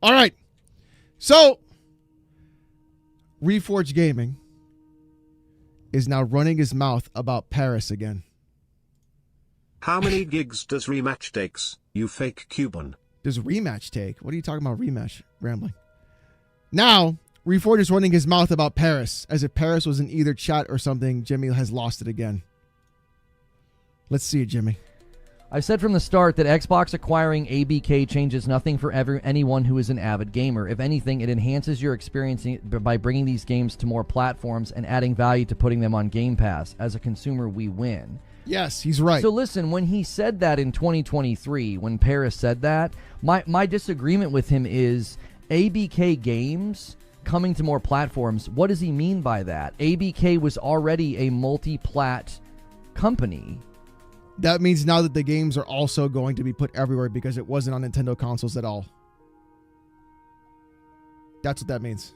All right. So, Reforge Gaming is now running his mouth about Parris again. How many gigs does rematch takes, you fake Cuban? Does rematch take? What are you talking about rematch? Rambling. Now, Reforge is running his mouth about Parris, as if Parris was in either chat or something. Jimmy has lost it again. Let's see it, Jimmy. I've said from the start that Xbox acquiring ABK changes nothing for anyone who is an avid gamer. If anything, it enhances your experience by bringing these games to more platforms and adding value to putting them on Game Pass. As a consumer, we win. Yes, he's right. So listen, when he said that in 2023, when Parris said that, my disagreement with him is ABK games coming to more platforms. What does he mean by that? ABK was already a multi-plat company. That means now that the games are also going to be put everywhere because it wasn't on Nintendo consoles at all. That's what that means.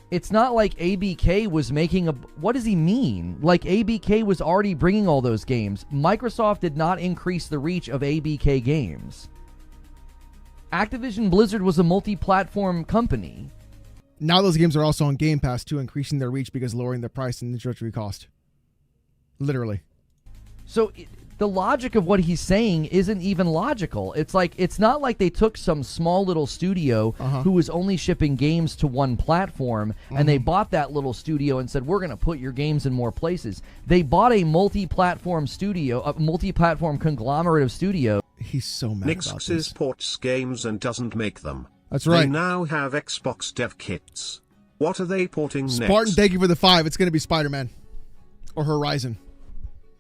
It's not like ABK was making a... What does he mean? Like, ABK was already bringing all those games. Microsoft did not increase the reach of ABK games. Activision Blizzard was a multi-platform company. Now those games are also on Game Pass too, increasing their reach because lowering the price and the introductory cost. Literally. So the logic of what he's saying isn't even logical. It's like, it's not like they took some small little studio who was only shipping games to one platform and they bought that little studio and said, we're going to put your games in more places. They bought a multi-platform studio, a multi-platform conglomerate of studio. He's so mad about this. Nixxes ports games and doesn't make them. That's right. They now have Xbox dev kits. What are they porting next? Spartan, thank you for the 5. It's going to be Spider-Man. Or Horizon.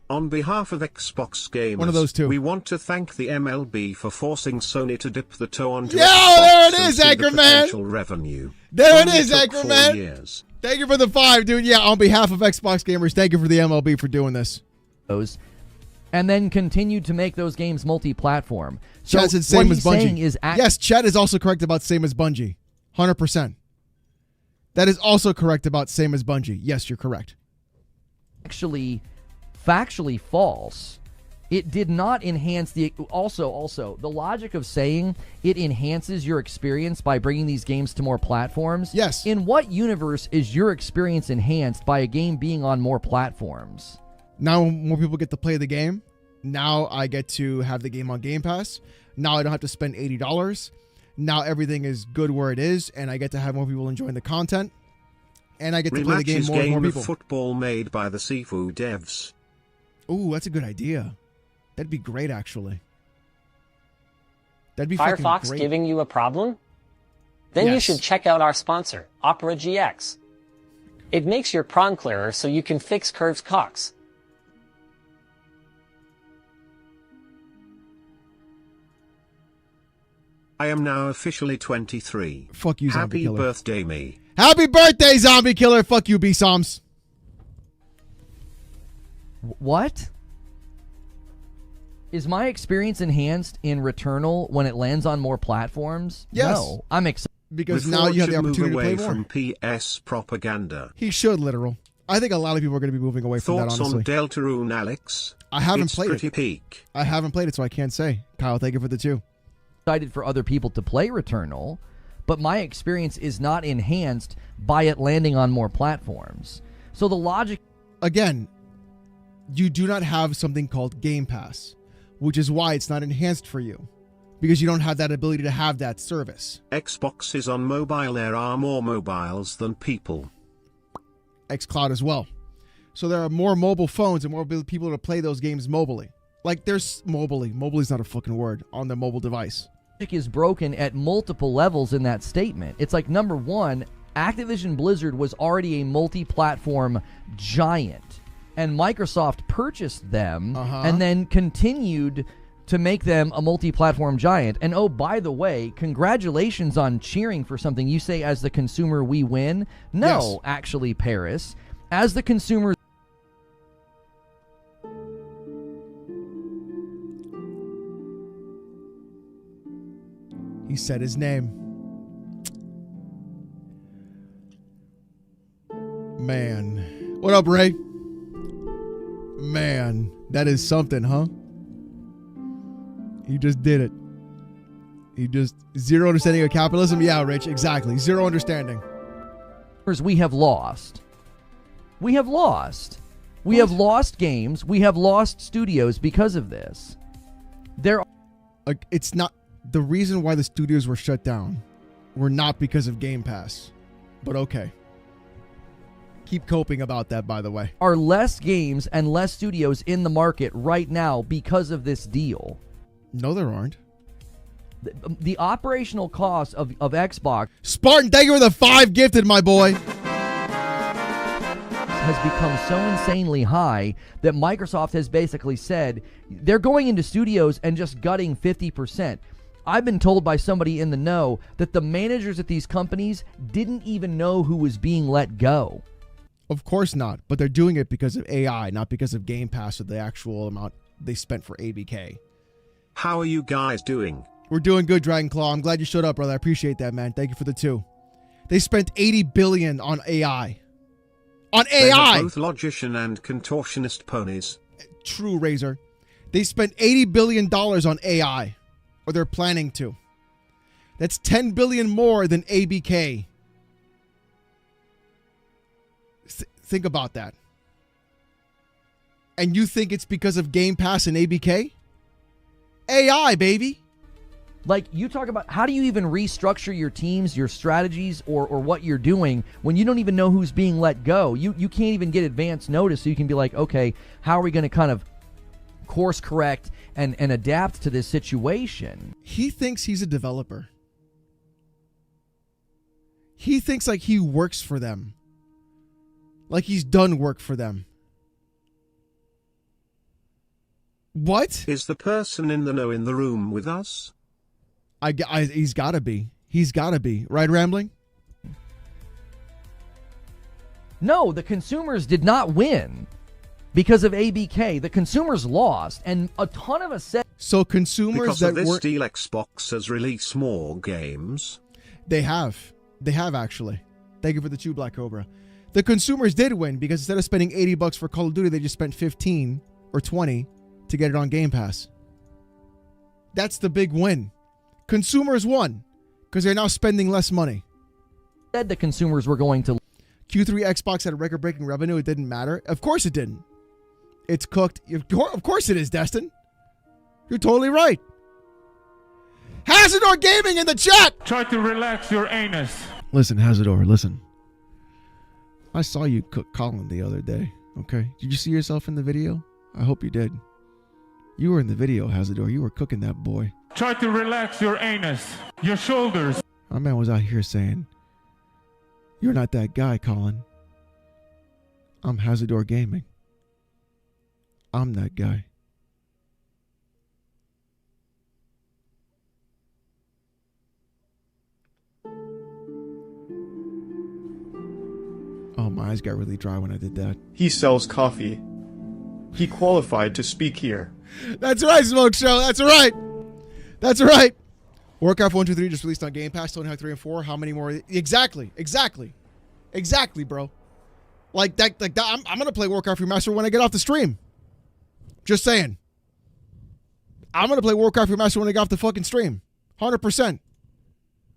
On behalf of Xbox gamers, one of those two. We want to thank the MLB for forcing Sony to dip the toe onto Yo, Xbox there it is, and see the Anchorman. potential revenue. There it Only is, took 4 Anchorman. years. Thank you for the 5, dude. Yeah, on behalf of Xbox gamers, thank you for the MLB for doing this. And then continued to make those games multi-platform. So Chad said same as Bungie. Yes, Chad is also correct about same as Bungie. 100%. That is also correct about same as Bungie. Yes, you're correct. Actually, factually false. It did not enhance the... Also, the logic of saying it enhances your experience by bringing these games to more platforms. Yes. In what universe is your experience enhanced by a game being on more platforms? Now more people get to play the game. Now I get to have the game on Game Pass. Now I don't have to spend $80. Now everything is good where it is, and I get to have more people enjoying the content. And I get to play the game more and more people. Of football made by the Sifu devs. Ooh, that's a good idea. That'd be great, actually. That'd be Firefox great. giving you a problem? Then Yes. you should check out our sponsor, Opera GX. It makes your prawn clearer so you can fix curved cocks. I am now officially 23. Fuck you, Zombie Happy Killer. birthday, me. Happy birthday, Zombie Killer. Fuck you, B-Soms. What? Is my experience enhanced in Returnal when it lands on more platforms? Yes. No. I'm excited. Because Reforge now you have the should move opportunity to away play more. from PS propaganda. He should, literal. I think a lot of people are going to be moving away from that, Thoughts honestly. on Deltarune, Alex? I haven't It's played pretty it. peak. I haven't played it, so I can't say. Kyle, thank you for the 2. Excited for other people to play Returnal, but my experience is not enhanced by it landing on more platforms. So the logic... Again, you do not have something called Game Pass, which is why it's not enhanced for you. Because you don't have that ability to have that service. Xbox is on mobile. There are more mobiles than people. xCloud as well. So there are more mobile phones and more people to play those games mobilely. Like, there's mobilely. Mobilely is not a fucking word on the mobile device. is broken at multiple levels in that statement. It's like, number one, Activision Blizzard was already a multi-platform giant, and Microsoft purchased them and then continued to make them a multi-platform giant. And oh, by the way, congratulations on cheering for something. You say, as the consumer, we win. No, Yes. actually, Parris, as the consumer... He said his name. Man. What up, Ray? Man, that is something, huh? He just did it. You just zero understanding of capitalism? Yeah, Rich, exactly. Zero understanding. We have lost. We have lost. We have lost games. We have lost studios because of this. It's not the reason why the studios were shut down were not because of Game Pass. But okay. Keep coping about that, by the way. Are less games and less studios in the market right now because of this deal? No, there aren't. The operational cost of Xbox Spartan, thank you for the 5 gifted, my boy. Has become so insanely high that Microsoft has basically said they're going into studios and just gutting 50%. I've been told by somebody in the know that the managers at these companies didn't even know who was being let go. Of course not, but they're doing it because of AI, not because of Game Pass or the actual amount they spent for ABK. How are you guys doing? We're doing good, Dragon Claw. I'm glad you showed up, brother. I appreciate that, man. Thank you for the 2. They spent $80 billion on AI. On AI! They're both logician and contortionist ponies. True, Razor. They spent $80 billion on AI. Or they're planning to. That's $10 billion more than ABK. Think about that. And you think it's because of Game Pass and ABK? AI, baby. Like, you talk about how do you even restructure your teams, your strategies, or what you're doing when you don't even know who's being let go? You can't even get advance notice, so you can be like, okay, how are we going to kind of course correct and adapt to this situation? He thinks he's a developer. He thinks like he works for them. Like he's done work for them. What? Is the person in the know in the room with us? He's got to be. He's got to be. Right, Rambling? No, the consumers did not win because of ABK. The consumers lost, and a ton of us said... So consumers because that of this were... deal, Xbox has released more games. They have. They have, actually. Thank you for the 2, Black Cobra. The consumers did win because instead of spending $80 for Call of Duty, they just spent 15 or 20 to get it on Game Pass. That's the big win. Consumers won because they're now spending less money. Said the consumers were going to... Q3 Xbox had a record-breaking revenue. It didn't matter. Of course it didn't. It's cooked. Of course it is, Destin. You're totally right. Hazardor Gaming in the chat. Try to relax your anus. Listen, Hazardor, listen. I saw you cook Colin the other day, okay? Did you see yourself in the video? I hope you did. You were in the video, Hazardor. You were cooking that boy. Try to relax your anus, your shoulders. My man was out here saying, "You're not that guy, Colin. I'm Hazardor Gaming. I'm that guy." Oh, my eyes got really dry when I did that. He sells coffee. He qualified to speak here. That's right, Smoke Show. That's right. That's right. Warcraft 1, 2, 3 just released on Game Pass. Tony Hawk 3 and 4. How many more? Exactly, bro. Like that. I'm gonna play Warcraft Remastered when I get off the stream. Just saying. I'm gonna play Warcraft Remastered when I get off the fucking stream. 100%.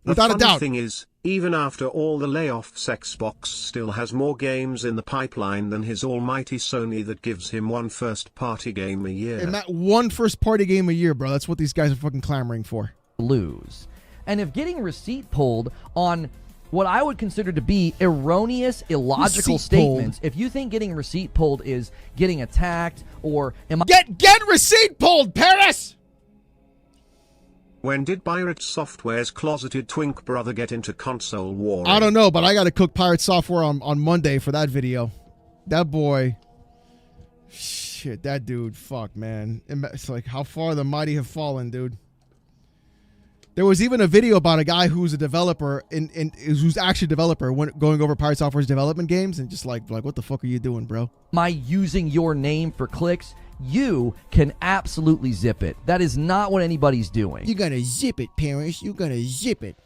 Without a doubt. The funny thing is, even after all the layoffs, Xbox still has more games in the pipeline than his almighty Sony that gives him one first-party game a year. And that one first-party game a year, bro. That's what these guys are fucking clamoring for. Lose. And if getting receipt pulled on what I would consider to be erroneous, illogical statements, if you think getting receipt pulled is getting attacked or... Get receipt pulled, Parris! When did Pirate Software's closeted twink brother get into console war? I don't know, but I got to cook Pirate Software on Monday for that video. That boy. Shit, that dude. Fuck, man. It's like how far the mighty have fallen, dude. There was even a video about a guy who's a developer, who's actually a developer, going over Pirate Software's development games and just like, what the fuck are you doing, bro? Am I using your name for clicks? You can absolutely zip it. That is not what anybody's doing. You're gonna zip it, Parris. You're gonna zip it.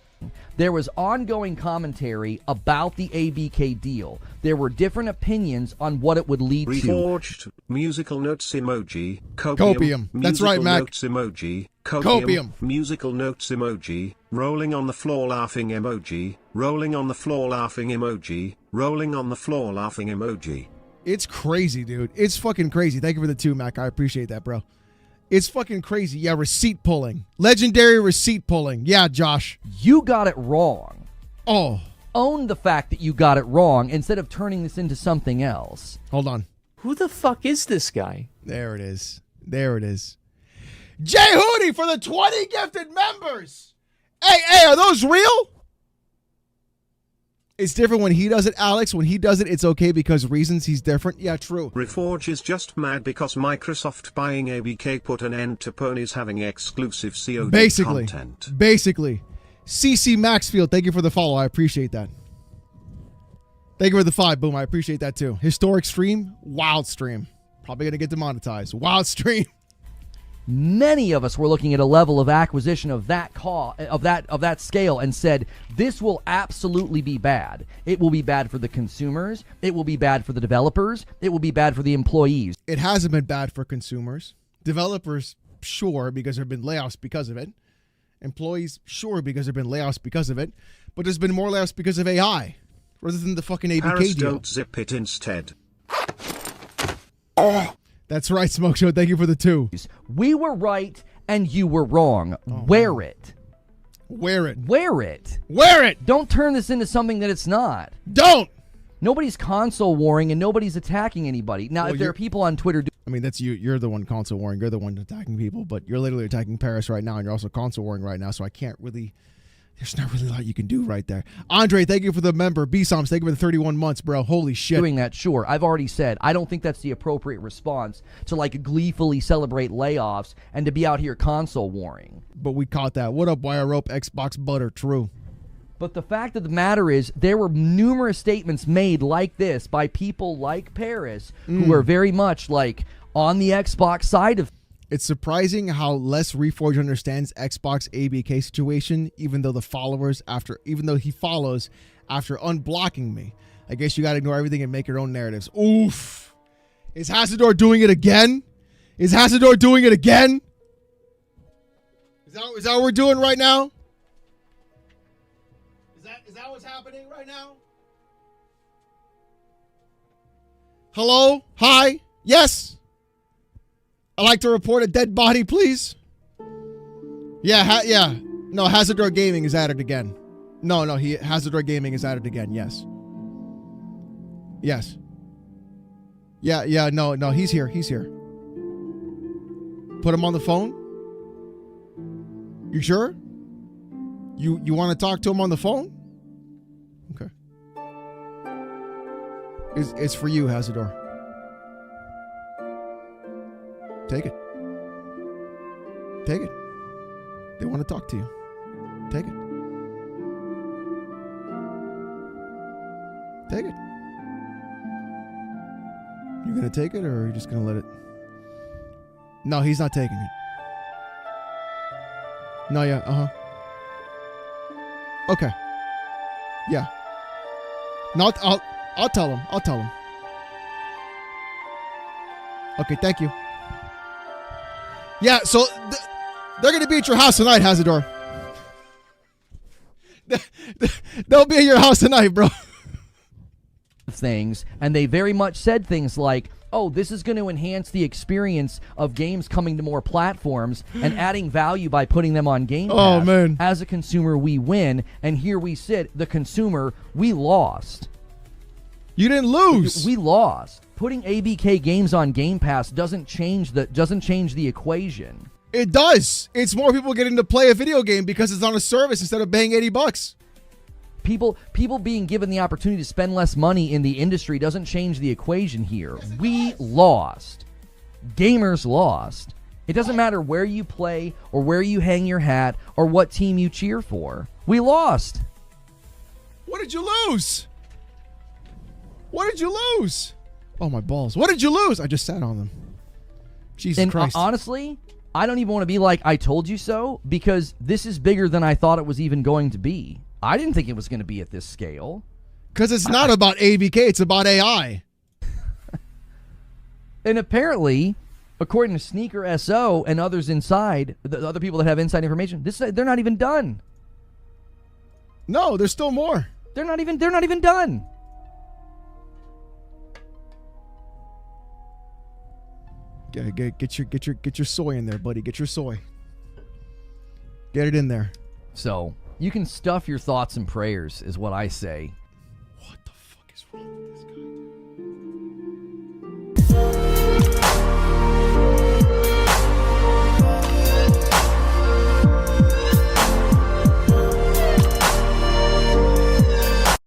There was ongoing commentary about the ABK deal. There were different opinions on what it would lead to. Reforged, musical notes emoji, Copium. That's right, Mac. Notes emoji, Copium. Musical notes emoji, rolling on the floor laughing emoji, rolling on the floor laughing emoji, rolling on the floor laughing emoji. It's crazy, dude. It's fucking crazy. Thank you for the 2, Mac. I appreciate that, bro. It's fucking crazy. Yeah, receipt pulling. Legendary receipt pulling. Yeah, Josh. You got it wrong. Oh. Own the fact that you got it wrong instead of turning this into something else. Hold on. Who the fuck is this guy? There it is. There it is. Jay Hootie for the 20 gifted members. Hey, are those real? It's different when he does it, Alex. When he does it, it's okay because reasons he's different. Yeah, true. Reforge is just mad because Microsoft buying ABK put an end to ponies having exclusive COD content. Basically. CC Maxfield, thank you for the follow. I appreciate that. Thank you for the 5. Boom, I appreciate that too. Historic stream, wild stream. Probably going to get demonetized. Wild stream. Many of us were looking at a level of acquisition of that scale and said, this will absolutely be bad. It will be bad for the consumers. It will be bad for the developers. It will be bad for the employees. It hasn't been bad for consumers. Developers, sure, because there have been layoffs because of it. Employees, sure, because there have been layoffs because of it. But there's been more layoffs because of AI, rather than the fucking ABK Parris deal. Don't zip it instead. That's right, Smoke Show. Thank you for the 2. We were right and you were wrong. Wear it. Wear it. Wear it. Wear it. Don't turn this into something that it's not. Don't. Nobody's console warring and nobody's attacking anybody. Now, if there are people on Twitter... I mean, that's you. You're the one console warring. You're the one attacking people, but you're literally attacking Parris right now, and you're also console warring right now, so I can't really... There's not really a lot you can do right there. Andre, thank you for the member. B-Soms, thank you for the 31 months, bro. Holy shit. Doing that, sure. I've already said, I don't think that's the appropriate response to, like, gleefully celebrate layoffs and to be out here console warring. But we caught that. What up, Wire Rope, Xbox Butter? True. But the fact of the matter is, there were numerous statements made like this by people like Parris who are very much, like, on the Xbox side of... It's surprising how less Reforge understands Xbox ABK situation, even though he follows after unblocking me. I guess you gotta ignore everything and make your own narratives. Oof. Is Hasador doing it again? Is Hasador doing it again? Is that what we're doing right now? Is that what's happening right now? Hello? Hi? Yes? I'd like to report a dead body, please. Yeah. No, Hasador Gaming is at it again. No, Hasador Gaming is at it again. Yes. Yes. Yeah. No. He's here. Put him on the phone. You sure? You want to talk to him on the phone? Okay. It's for you, Hasador. Take it. Take it. They want to talk to you. Take it. Take it. You gonna take it, or are you just gonna let it? No, he's not taking it. No, yeah, Okay. Yeah. No, I'll tell him. Okay, thank you. Yeah, so they're going to be at your house tonight, Hasador. They'll be at your house tonight, bro. Things, and they very much said things like, oh, this is going to enhance the experience of games coming to more platforms and adding value by putting them on Game Pass. Oh, man. As a consumer, we win, and here we sit, the consumer, we lost. You didn't lose. We lost. Putting ABK games on Game Pass doesn't change the equation. It does. It's more people getting to play a video game because it's on a service instead of paying $80. People being given the opportunity to spend less money in the industry doesn't change the equation here. We lost. Gamers lost. It doesn't matter where you play or where you hang your hat or what team you cheer for. We lost. What did you lose? What did you lose? Oh, my balls. What did you lose? I just sat on them. Jesus Christ. Honestly, I don't even want to be like, I told you so, because this is bigger than I thought it was even going to be. I didn't think it was going to be at this scale. Because it's not about ABK, it's about AI. And apparently, according to Sneaker SO and others inside, the other people that have inside information, they're not even done. No, there's still more. They're not even done. Get your soy in there, buddy. Get your soy. Get it in there. So you can stuff your thoughts and prayers, is what I say.